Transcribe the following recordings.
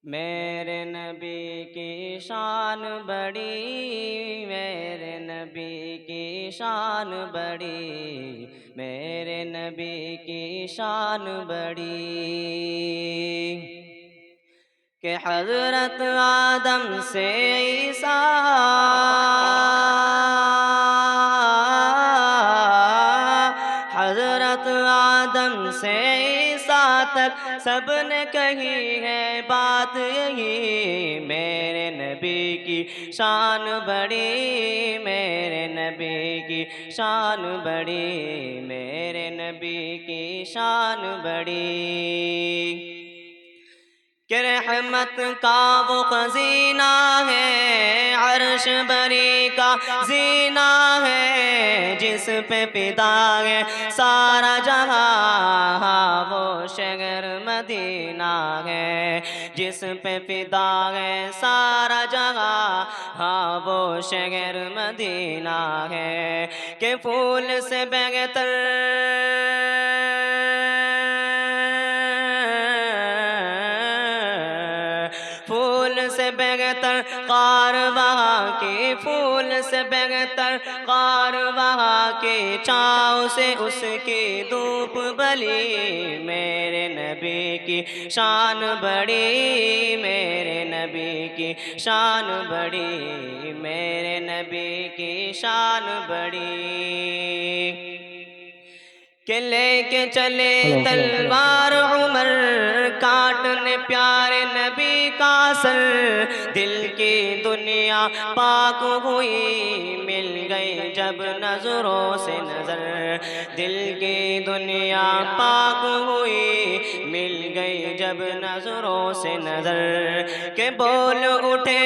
میرے نبی کی شان بڑی، میرے نبی کی شان بڑی، میرے نبی کی شان بڑی، کہ حضرت آدم سے عیسیٰ، حضرت آدم سے عیسیٰ تک سب نے کہی ہے بات یہی، میرے نبی کی شان بڑی، میرے نبی کی شان بڑی، میرے نبی کی شان بڑی، کہ رحمت کا وہ خزینہ ہے، عرش بری کا زینہ ہے، جس پہ فدا ہے سارا جہاں، وہ شہر مدینہ ہے، جس پہ فدا ہے سارا جہاں، ہاں وہ شہر مدینہ ہے، کہ پھول سے بہتر، پھول سے بہتر غار وہاں کی، پھول سے بہتر غار وہاں کی، چھاؤں سے اس کی دھوپ بلی، میرے نبی کی شان بڑی، میرے نبی کی شان بڑی، میرے نبی کی شان بڑی، کہ لے کے چلے تلوار عمر، کاٹنے پیارے نبی کا سر، دل کی دنیا پاک ہوئی، مل گئی جب نظروں سے نظر، دل کی دنیا پاک ہوئی، مل گئی جب نظروں سے نظر، کہ بول اٹھے،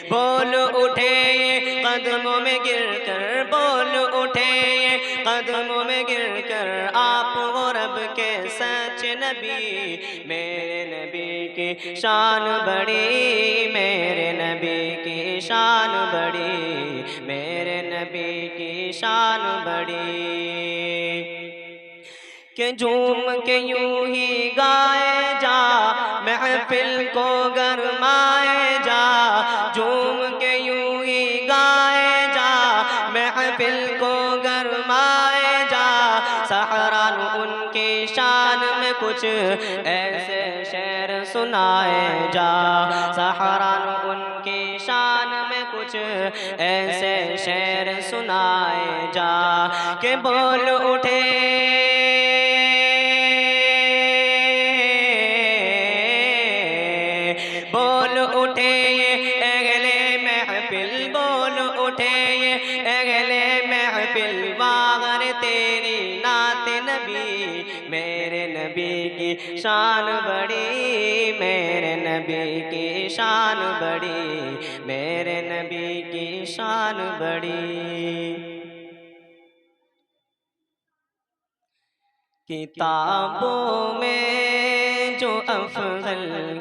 بول اٹھے یہ قدموں میں گر کر، بول اٹھے یہ قدموں میں گر کر، آپ و رب کے سچ نبی، میرے نبی کی شان بڑی، میرے نبی کی شان بڑی، میرے نبی کی شان بڑی، کہ جھوم کے یوں ہی گائے جا، محفل کو گرمائے جا، جھوم کے یوں ہی گائے جا، محفل کو گرمائے جا، سحران ان کی شان میں کچھ ایسے شعر سنائے جا، سحران ان کی شان میں کچھ ایسے شعر سنائے جا، کہ بول اٹھے، بول اٹھے یہ اہل محفل، بول اٹھے یہ اہل محفل، باغر تیری نعت نبی، میرے نبی کی شان بڑی، میرے نبی کی شان بڑی، میرے نبی کی شان بڑی، کتابوں میں جو افضل ہے